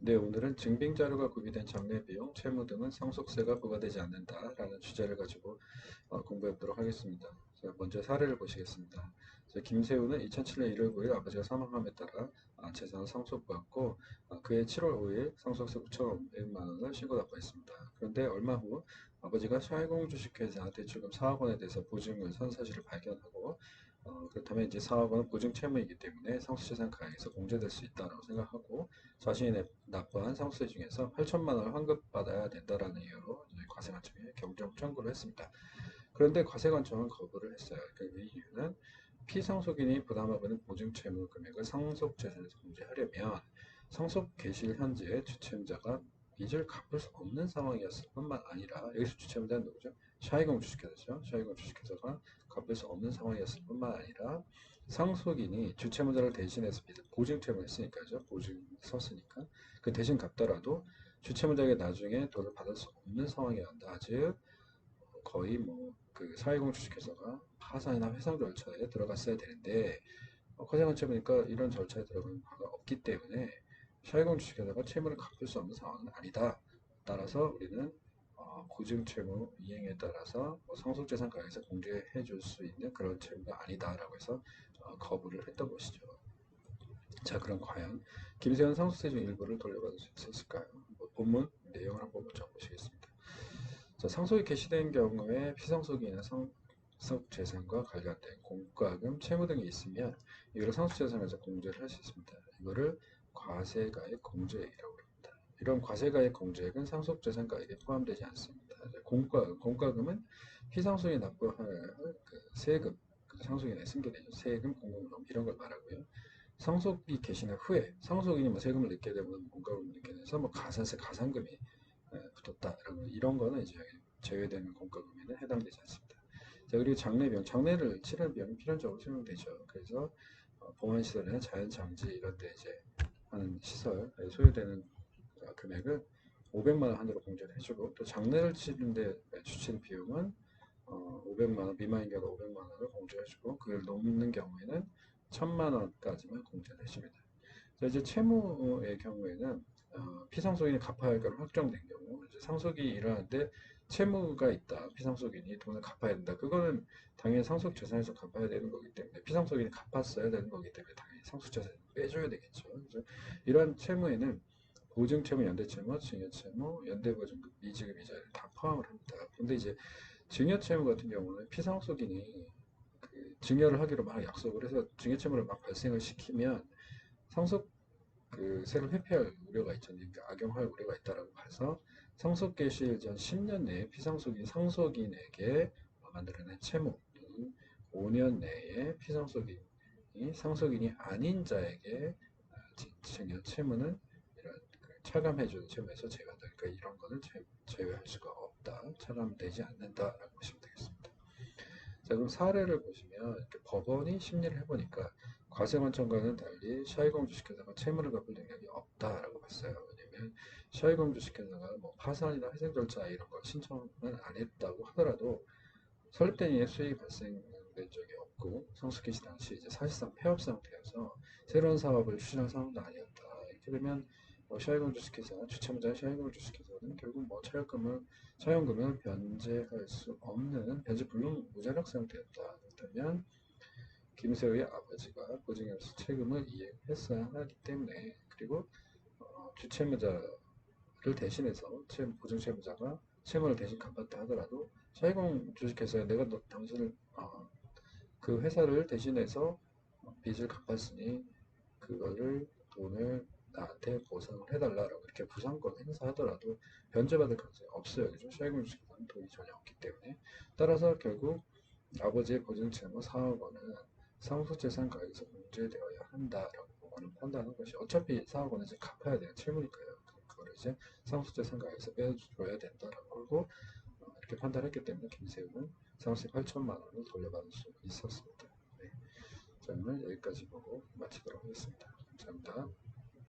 네, 오늘은 증빙자료가 구비된 장래 비용, 채무 등은 상속세가 부과되지 않는다라는 주제를 가지고 공부해 보도록 하겠습니다. 자, 먼저 사례를 보시겠습니다. 자, 김세우는 2007년 1월 9일 아버지가 사망함에 따라 재산을 상속받고 그해 7월 5일 상속세 9,500만 원을 신고 납부했습니다. 그런데 얼마 후 아버지가 샤이공 주식회사 대출금 4억 원에 대해서 보증을 선 사실을 발견하고 그렇다면 이제 4억 원은 보증 채무이기 때문에 상속재산 가액에서 공제될 수 있다고 생각하고 자신이 납부한 상수세 중에서 8천만 원을 환급받아야 된다라는 이유로 과세관청에 경정 청구를 했습니다. 그런데 과세관청은 거부를 했어요. 그 이유는 피상속인이 부담하고 있는 보증채무 금액을 상속재산에서 공제하려면 상속 개시일 현재 주채무자가 빚을 갚을 수 없는 상황이었을 뿐만 아니라 여기서 주채무자는 누구죠? 샤이공 주식회사죠. 샤이공 주식회사가 갚을 수 없는 상황이었을 뿐만 아니라 상속인이 주채무자를 대신해서 빚을 보증채무를 했으니까죠. 보증 섰으니까 그 대신 갚더라도 주채무자에게 나중에 돈을 받을 수 없는 상황이 온다. 즉 거의 뭐 그 사회공 주식회사가 파산이나 회상 절차에 들어갔어야 되는데 과세관청에 보니까 이런 절차에 들어간 바가 없기 때문에 사회공 주식회사가 채무를 갚을 수 없는 상황은 아니다. 따라서 우리는 보증 채무 이행에 따라서 상속재산 가액에서 공제해 줄 수 있는 그런 채무가 아니다라고 해서 거부를 했던 것이죠. 자, 그럼 과연 김세현 상속세 중 일부를 돌려받을 수 있었을까요? 본문 내용을 한번 먼저 보시겠습니다. 자, 상속이 개시된 경우에 피상속인의 상속재산과 관련된 공과금, 채무 등이 있으면 이거를 상속재산에서 공제를 할 수 있습니다. 이거를 과세가액 공제액이라고 합니다. 이런 과세가액 공제액은 상속재산가액에 포함되지 않습니다. 공과금은 피상속인이 납부할 그 세금, 그 상속인의 승계되죠. 세금, 공공요금 이런 걸 말하고요. 상속이 개시된 후에 상속인이 뭐 세금을 냈게 되면 공과금을 냈게 돼서 뭐 가산세, 가산금이 붙었다. 이런 거는 이제 제외되는 공과금에는 해당되지 않습니다. 자, 그리고 장례비용, 장례를 치를 비용이 필연적으로 소요되죠. 그래서 봉안시설이나 자연장지 이런 데 이제 하는 시설에 소요되는 금액을 500만 원 한도로 공제를 해주고 또 장례를 치는데 주친 비용은 500만 원 미만인 경우 500만 원을 공제해주고 그걸 넘는 경우에는 1000만 원까지만 공제를 해줍니다. 자, 이제 채무의 경우에는 피상속인이 갚아야 할 것을 확정된 경우 이제 상속이 일어나는데 채무가 있다. 피상속인이 돈을 갚아야 된다. 그거는 당연히 상속재산에서 갚아야 되는 거기 때문에 피상속인이 갚았어야 되는 거기 때문에 당연히 상속재산을 빼줘야 되겠죠. 그래서 이러한 채무에는 보증채무, 연대채무, 증여채무, 연대보증금, 미지급 이자를 다 포함을 합니다. 근데 이제 증여채무 같은 경우는 피상속인이 그 증여를 하기로 막 약속을 해서 증여채무를 막 발생을 시키면 상속 그 세를 회피할 우려가 있죠. 그러니까 악용할 우려가 있다라고 해서 상속 개시일 전 10년 내에 피상속인 상속인에게 만들어낸 채무 또는 5년 내에 피상속인이 상속인이 아닌 자에게 증여 채무는 이런 차감해주는 채무에서 제외한다. 그러니까 이런 거는 제외할 수가 없다. 차감되지 않는다라고 보시면 되겠습니다. 자, 그럼 사례를 보시면 이렇게 법원이 심리를 해보니까 과세관청과는 달리 샤이공 주식회사가 채무를 갚을 능력이 없다라고 봤어요. 왜냐면 샤이공 주식회사가 뭐 파산이나 회생 절차 이런 걸 신청을 안 했다고 하더라도 설립된 이후에 수익이 발생된 적이 없고 성숙기시 당시 이제 사실상 폐업 상태여서 새로운 사업을 추진할 상황도 아니었다. 이렇게 되면 샤이공 주식회사 주채무자의 샤이공 주식회사는 결국 뭐 차용금을 변제할 수 없는 변제 불능 무자력 상태였다. 그렇다면 김세우의 아버지가 보증인으로서 책임을 이행했어야 하기 때문에 그리고 주채무자를 대신해서 보증채무자가 채무를 대신 갚았다 하더라도 샤이공 주식회사에 내가 당신을 그 회사를 대신해서 빚을 갚았으니 그거를 돈을 나한테 보상을 해달라라고 이렇게 부상권 행사하더라도 변제받을 가능성이 없어요. 그죠? 샤이공 주식회사는 돈이 전혀 없기 때문에 따라서 결국 아버지의 보증채무 4억 원은 상속재산 가액에서 공제되어야 한다라고 법원은 판단한 것이 어차피 4억 원은 이제 갚아야 되는 채무니까요. 그거를 이제 상속재산 가액에서 빼줘야 된다라고 하고 이렇게 판단했기 때문에 김세우는 상속세 8천만 원을 돌려받을 수 있었습니다. 네. 자, 오늘 여기까지 보고 마치도록 하겠습니다. 감사합니다.